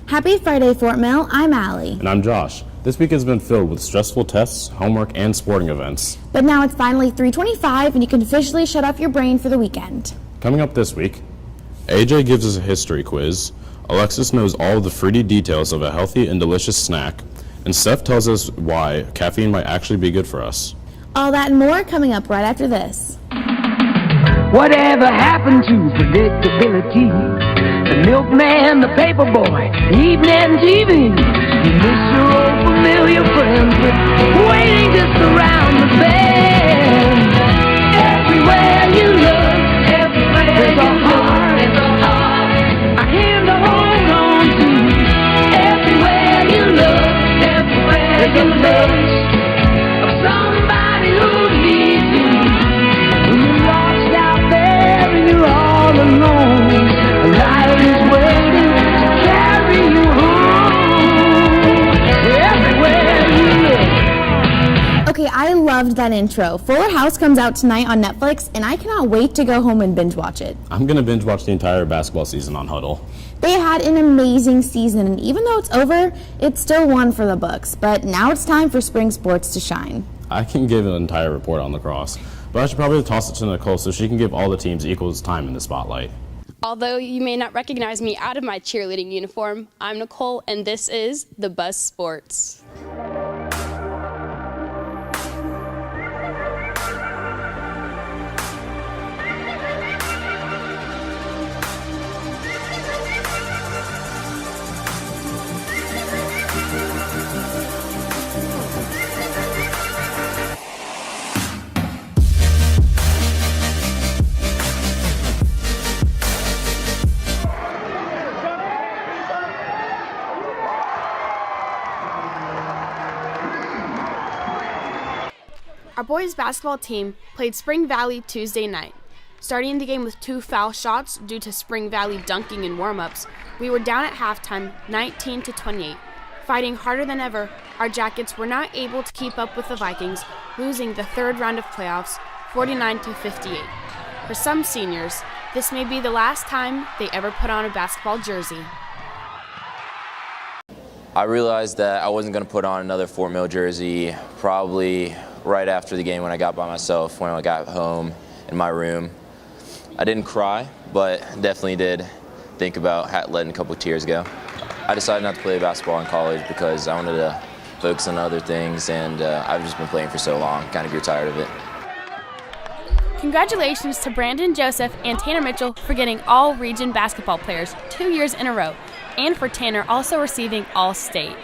Happy Friday, Fort Mill. I'm Allie. And I'm Josh. This week has been filled with stressful tests, homework, and sporting events. But now it's finally 3:25 and you can officially shut off your brain for the weekend. Coming up this week, AJ gives us a history quiz, Alexis knows all of the fruity details of a healthy and delicious snack, and Steph tells us why caffeine might actually be good for us. All that and more coming up right after this. Whatever happened to predictability? The milkman, the paper boy, evening TV. You miss your old familiar friends, but waiting just around the bend. Everywhere you look, there's a heart, a hand to hold on to. Everywhere you look, there's a face of somebody who needs you. When you're lost out there and you're all alone, a light is waiting to carry you home. Everywhere you look. Okay, I loved that intro. Fuller House comes out tonight on Netflix, and I cannot wait to go home and binge watch it. I'm going to binge watch the entire basketball season on Huddle. They had an amazing season, and even though it's over, it's still one for the books. But now it's time for spring sports to shine. I can give an entire report on lacrosse, but I should probably toss it to Nicole so she can give all the teams equal time in the spotlight. Although you may not recognize me out of my cheerleading uniform, I'm Nicole, and this is The Buzz Sports. Our boys basketball team played Spring Valley Tuesday night. Starting the game with 2 foul shots due to Spring Valley dunking in warm-ups, we were down at halftime 19-28. Fighting harder than ever, our Jackets were not able to keep up with the Vikings, losing the third round of playoffs 49-58. For some seniors, this may be the last time they ever put on a basketball jersey. I realized that I wasn't going to put on another Fort Mill jersey probably right after the game when I got by myself, when I got home in my room. I didn't cry, but definitely did think about letting a couple of tears go. I decided not to play basketball in college because I wanted to focus on other things, and I've just been playing for so long, kind of grew tired of it. Congratulations to Brandon Joseph and Tanner Mitchell for getting All-Region basketball players 2 years in a row, and for Tanner also receiving All-State.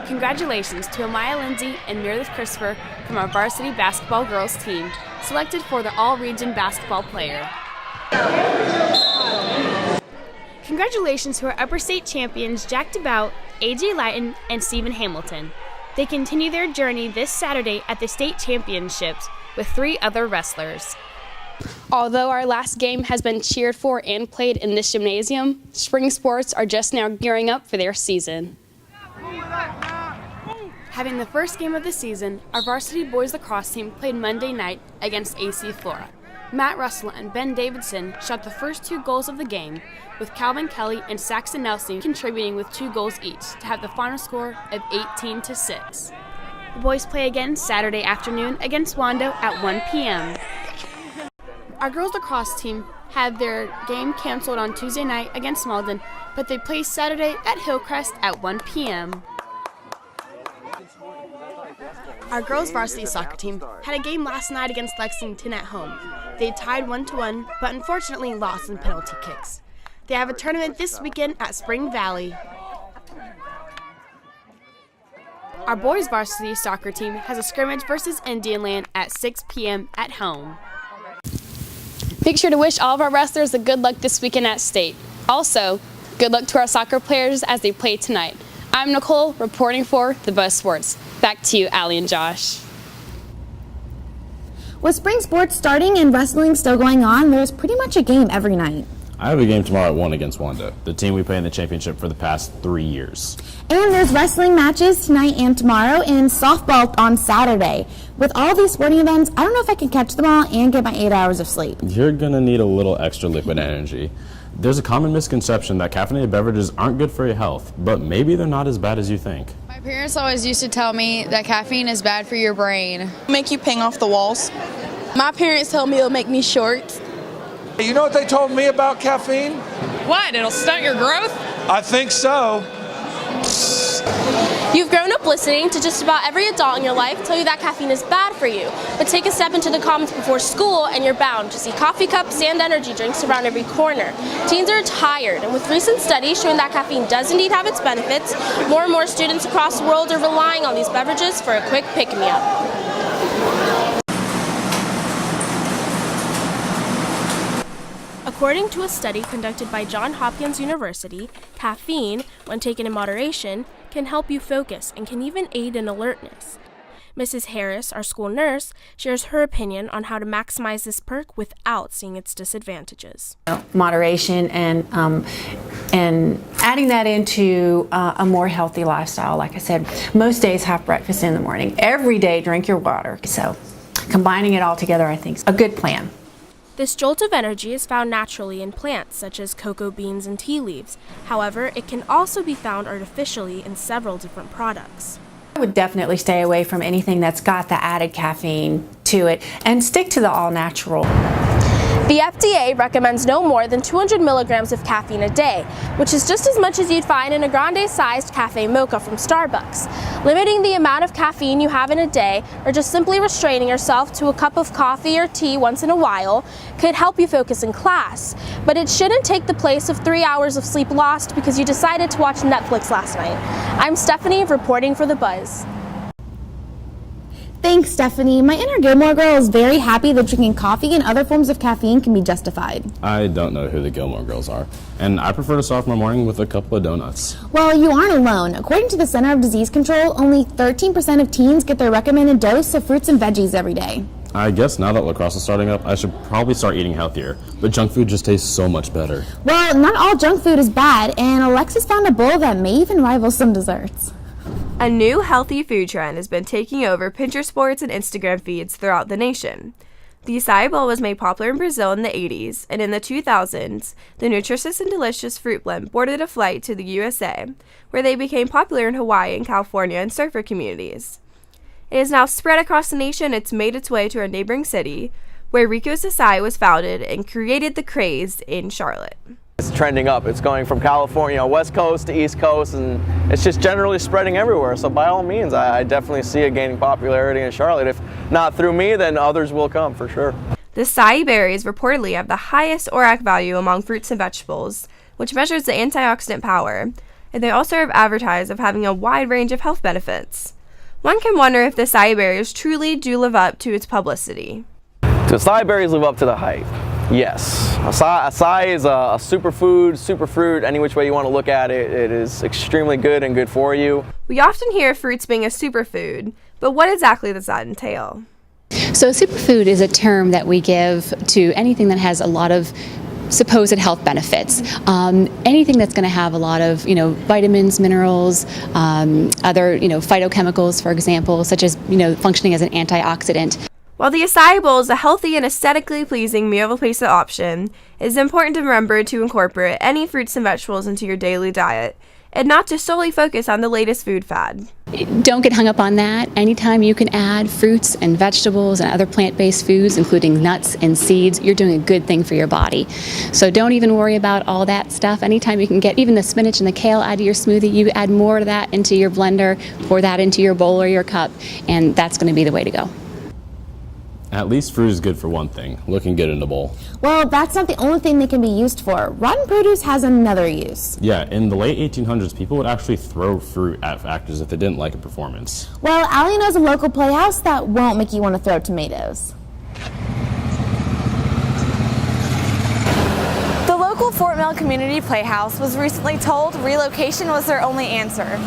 Congratulations to Amaya Lindsay and Meredith Christopher from our varsity basketball girls team, selected for the All-Region basketball player. Congratulations to our upper state champions Jack DeBout, AJ Lighton, and Stephen Hamilton. They continue their journey this Saturday at the state championships with 3 other wrestlers. Although our last game has been cheered for and played in this gymnasium, spring sports are just now gearing up for their season. Having the first game of the season, our varsity boys lacrosse team played Monday night against AC Flora. Matt Russell and Ben Davidson shot the first 2 goals of the game, with Calvin Kelly and Saxon Nelson contributing with 2 goals each to have the final score of 18-6. The boys play again Saturday afternoon against Wando at 1 p.m. Our girls lacrosse team had their game canceled on Tuesday night against Malden, but they play Saturday at Hillcrest at 1 p.m. Our girls varsity soccer team had a game last night against Lexington at home. They tied 1-1, but unfortunately lost in penalty kicks. They have a tournament this weekend at Spring Valley. Our boys varsity soccer team has a scrimmage versus Indianland at 6 p.m. at home. Make sure to wish all of our wrestlers a good luck this weekend at state. Also, good luck to our soccer players as they play tonight. I'm Nicole, reporting for The Buzz Sports. Back to you, Allie and Josh. With spring sports starting and wrestling still going on, there's pretty much a game every night. I have a game tomorrow at 1 against Wanda, the team we play in the championship for the past 3 years. And there's wrestling matches tonight and tomorrow, and softball on Saturday. With all these sporting events, I don't know if I can catch them all and get my 8 hours of sleep. You're gonna need a little extra liquid energy. There's a common misconception that caffeinated beverages aren't good for your health, but maybe they're not as bad as you think. My parents always used to tell me that caffeine is bad for your brain. Make you ping off the walls. My parents told me it'll make me short. You know what they told me about caffeine? What? It'll stunt your growth? I think so. You've grown up listening to just about every adult in your life tell you that caffeine is bad for you. But take a step into the commons before school and you're bound to see coffee cups and energy drinks around every corner. Teens are tired, and with recent studies showing that caffeine does indeed have its benefits, more and more students across the world are relying on these beverages for a quick pick-me-up. According to a study conducted by Johns Hopkins University, caffeine, when taken in moderation, can help you focus and can even aid in alertness. Mrs. Harris, our school nurse, shares her opinion on how to maximize this perk without seeing its disadvantages. Moderation and adding that into a more healthy lifestyle. Like I said, most days have breakfast in the morning. Every day drink your water. So combining it all together, I think, is a good plan. This jolt of energy is found naturally in plants such as cocoa beans and tea leaves. However, it can also be found artificially in several different products. I would definitely stay away from anything that's got the added caffeine to it and stick to the all-natural. The FDA recommends no more than 200 milligrams of caffeine a day, which is just as much as you'd find in a grande-sized cafe mocha from Starbucks. Limiting the amount of caffeine you have in a day, or just simply restraining yourself to a cup of coffee or tea once in a while, could help you focus in class. But it shouldn't take the place of 3 hours of sleep lost because you decided to watch Netflix last night. I'm Stephanie, reporting for The Buzz. Thanks, Stephanie. My inner Gilmore Girl is very happy that drinking coffee and other forms of caffeine can be justified. I don't know who the Gilmore Girls are, and I prefer to start off my morning with a couple of donuts. Well, you aren't alone. According to the Center of Disease Control, only 13% of teens get their recommended dose of fruits and veggies every day. I guess now that lacrosse is starting up, I should probably start eating healthier, but junk food just tastes so much better. Well, not all junk food is bad, and Alexis found a bowl that may even rival some desserts. A new healthy food trend has been taking over Pinterest boards and Instagram feeds throughout the nation. The acai bowl was made popular in Brazil in the 80s, and in the 2000s, the nutritious and delicious fruit blend boarded a flight to the USA, where they became popular in Hawaii and California and surfer communities. It is now spread across the nation. It's made its way to our neighboring city, where Rico's Acai was founded and created the craze in Charlotte. It's trending up. It's going from California, West Coast to East Coast, and it's just generally spreading everywhere. So by all means, I definitely see it gaining popularity in Charlotte. If not through me, then others will come for sure. The acai berries reportedly have the highest ORAC value among fruits and vegetables, which measures the antioxidant power, and they also are advertised of having a wide range of health benefits. One can wonder if the acai berries truly do live up to its publicity. Do acai berries live up to the hype? Yes. Acai is a superfood, superfruit, any which way you want to look at it. It is extremely good and good for you. We often hear fruits being a superfood, but what exactly does that entail? So superfood is a term that we give to anything that has a lot of supposed health benefits. Anything that's going to have a lot of, vitamins, minerals, other, phytochemicals, for example, such as, functioning as an antioxidant. While the acai bowl is a healthy and aesthetically pleasing meal replacement option, it is important to remember to incorporate any fruits and vegetables into your daily diet, and not to solely focus on the latest food fad. Don't get hung up on that. Anytime you can add fruits and vegetables and other plant-based foods, including nuts and seeds, you're doing a good thing for your body. So don't even worry about all that stuff. Anytime you can get even the spinach and the kale out of your smoothie, you add more of that into your blender, pour that into your bowl or your cup, and that's going to be the way to go. At least fruit is good for one thing, looking good in the bowl. Well, that's not the only thing they can be used for. Rotten produce has another use. Yeah, in the late 1800s, people would actually throw fruit at actors if they didn't like a performance. Well, Allie knows a local playhouse that won't make you want to throw tomatoes. The local Fort Mill Community Playhouse was recently told relocation was their only answer.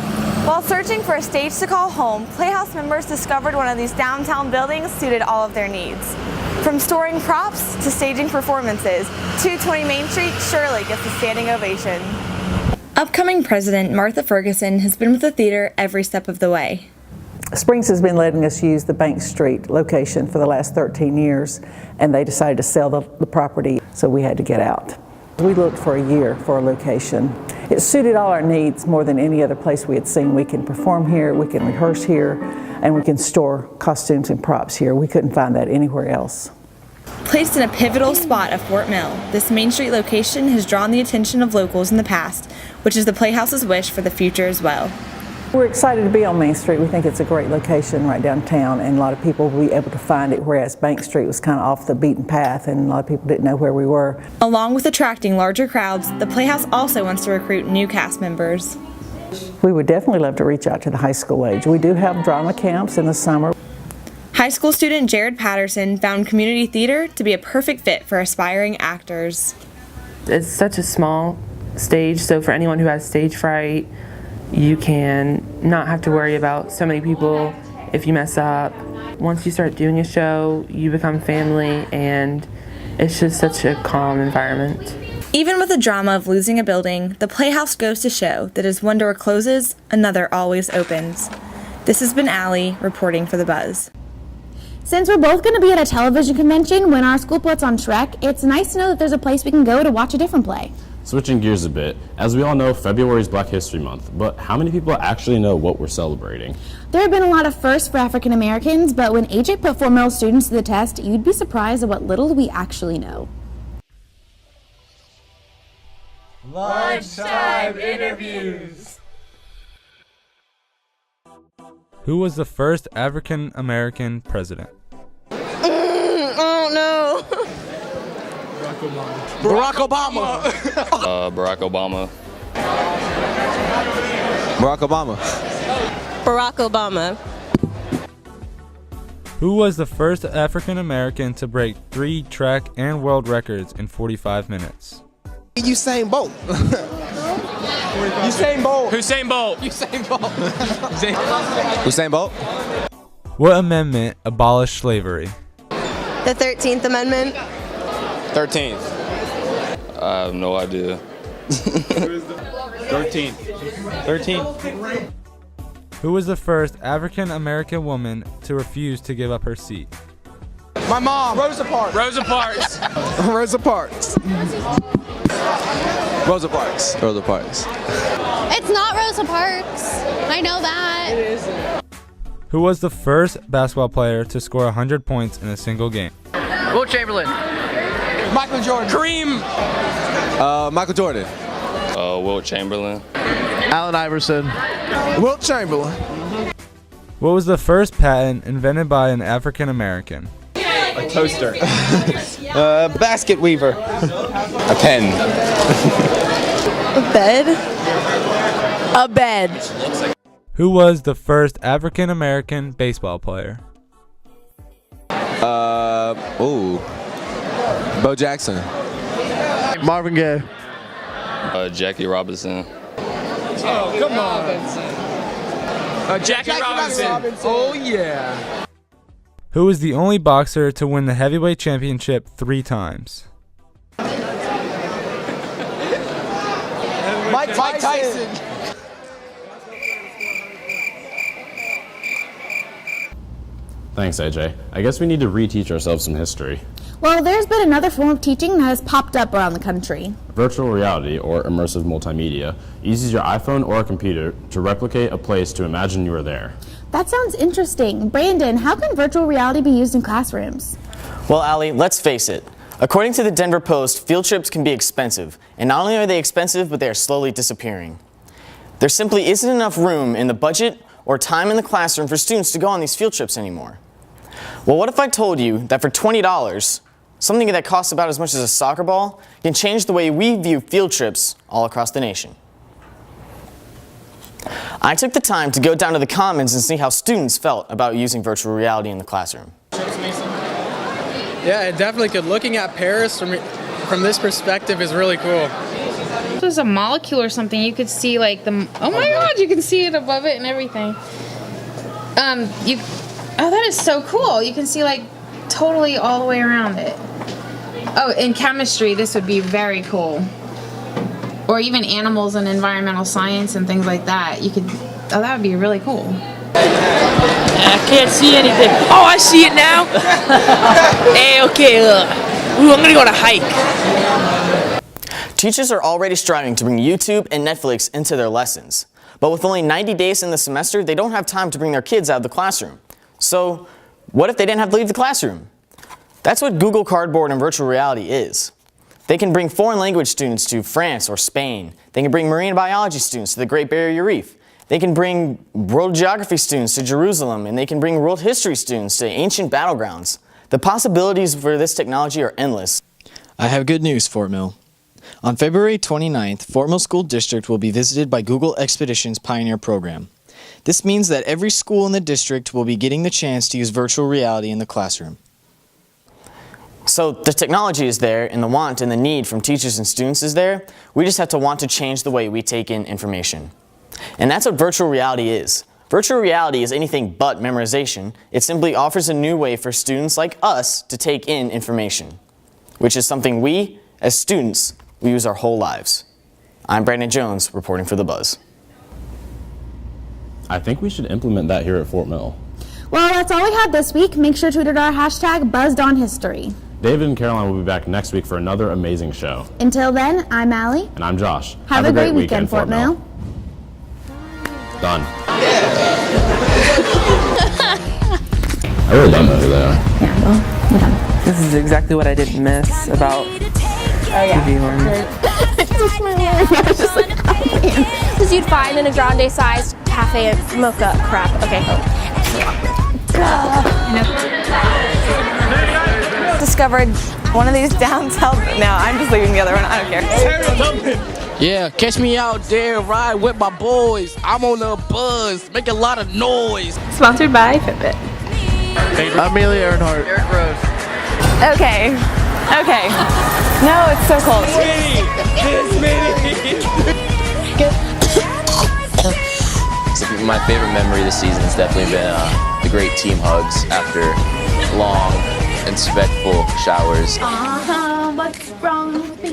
While searching for a stage to call home, Playhouse members discovered one of these downtown buildings suited all of their needs. From storing props to staging performances, 220 Main Street surely gets a standing ovation. Upcoming president Martha Ferguson has been with the theater every step of the way. Springs has been letting us use the Bank Street location for the last 13 years, and they decided to sell the property, so we had to get out. We looked for a year for a location. It suited all our needs more than any other place we had seen. We can perform here, we can rehearse here, and we can store costumes and props here. We couldn't find that anywhere else. Placed in a pivotal spot of Fort Mill, this Main Street location has drawn the attention of locals in the past, which is the Playhouse's wish for the future as well. We're excited to be on Main Street. We think it's a great location right downtown, and a lot of people will be able to find it, whereas Bank Street was kind of off the beaten path, and a lot of people didn't know where we were. Along with attracting larger crowds, the Playhouse also wants to recruit new cast members. We would definitely love to reach out to the high school age. We do have drama camps in the summer. High school student Jared Patterson found community theater to be a perfect fit for aspiring actors. It's such a small stage, so for anyone who has stage fright, you can not have to worry about so many people if you mess up. Once you start doing a show, you become family, and it's just such a calm environment. Even with the drama of losing a building, the Playhouse goes to show that as one door closes, another always opens. This has been Allie reporting for The Buzz. Since we're both going to be at a television convention when our school puts on Shrek, it's nice to know that there's a place we can go to watch a different play. Switching gears a bit, as we all know, February is Black History Month, but how many people actually know what we're celebrating? There have been a lot of firsts for African Americans, but when AJ put Fort Mill students to the test, you'd be surprised at what little we actually know. Lunchtime interviews. Who was the first African American president? Oh no. Barack Obama. Barack Obama. Barack Obama. Barack Obama. Who was the first African American to break 3 track and world records in 45 minutes? Usain Bolt. Usain Bolt. Usain Bolt. Usain Bolt. Usain Bolt. What amendment abolished slavery? The 13th Amendment. 13th. I have no idea. 13th. 13th. Who was the first African American woman to refuse to give up her seat? My mom. Rosa Parks. Rosa Parks. Rosa Parks. Rosa Parks. Rosa Parks. It's not Rosa Parks. I know that. It is. Who was the first basketball player to score 100 points in a single game? Wilt Chamberlain. Michael Jordan. Kareem. Michael Jordan. Wilt Chamberlain. Allen Iverson. Wilt Chamberlain. What was the first patent invented by an African American? A toaster. Basket weaver. A pen. A bed. A bed. Who was the first African American baseball player? Bo Jackson. Marvin Gaye. Jackie Robinson. Oh, come on. Jackie Robinson. Oh, yeah. Who was the only boxer to win the heavyweight championship 3 times? Mike Tyson. Thanks, AJ. I guess we need to reteach ourselves some history. Well, there's been another form of teaching that has popped up around the country. Virtual reality, or immersive multimedia, uses your iPhone or a computer to replicate a place to imagine you are there. That sounds interesting. Brandon, how can virtual reality be used in classrooms? Well, Allie, let's face it. According to the Denver Post, field trips can be expensive. And not only are they expensive, but they are slowly disappearing. There simply isn't enough room in the budget or time in the classroom for students to go on these field trips anymore. Well, what if I told you that for $20, something that costs about as much as a soccer ball can change the way we view field trips all across the nation? I took the time to go down to the Commons and see how students felt about using virtual reality in the classroom. Yeah, it definitely could. Looking at Paris from this perspective is really cool. If there's a molecule or something, you could see like the, oh my god, you can see it above it and everything. Oh, that is so cool. You can see like totally all the way around it. Oh, in chemistry, this would be very cool. Or even animals and environmental science and things like that. You could, oh, that would be really cool. I can't see anything. Oh, I see it now. Hey, okay, I'm gonna go on a hike. Teachers are already striving to bring YouTube and Netflix into their lessons. But with only 90 days in the semester, they don't have time to bring their kids out of the classroom. So, what if they didn't have to leave the classroom? That's what Google Cardboard and virtual reality is. They can bring foreign language students to France or Spain. They can bring marine biology students to the Great Barrier Reef. They can bring world geography students to Jerusalem, and they can bring world history students to ancient battlegrounds. The possibilities for this technology are endless. I have good news, Fort Mill. On February 29th, Fort Mill School District will be visited by Google Expeditions Pioneer Program. This means that every school in the district will be getting the chance to use virtual reality in the classroom. So the technology is there, and the want and the need from teachers and students is there. We just have to want to change the way we take in information. And that's what virtual reality is. Virtual reality is anything but memorization. It simply offers a new way for students like us to take in information, which is something we, as students, we use our whole lives. I'm Brandon Jones, reporting for The Buzz. I think we should implement that here at Fort Mill. Well, that's all we had this week. Make sure to tweet our hashtag BuzzedOnHistory. David and Caroline will be back next week for another amazing show. Until then, I'm Allie. And I'm Josh. Have a great weekend, Fort Mill. Done. I really don't know who they are. Yeah, well, we're done. This is exactly what I didn't miss about TV Horn. As you'd find in a grande-sized cafe mocha crap. Okay. Discovered one of these down south. No, I'm just leaving the other one. I don't care. Yeah, catch me out there, ride with my boys. I'm on the buzz, make a lot of noise. Sponsored by Fitbit. Amelia Earnhardt. Eric Rose. Okay. Okay. No, it's so cold. My favorite memory this season has definitely been the great team hugs after long and sweatful showers. What's wrong with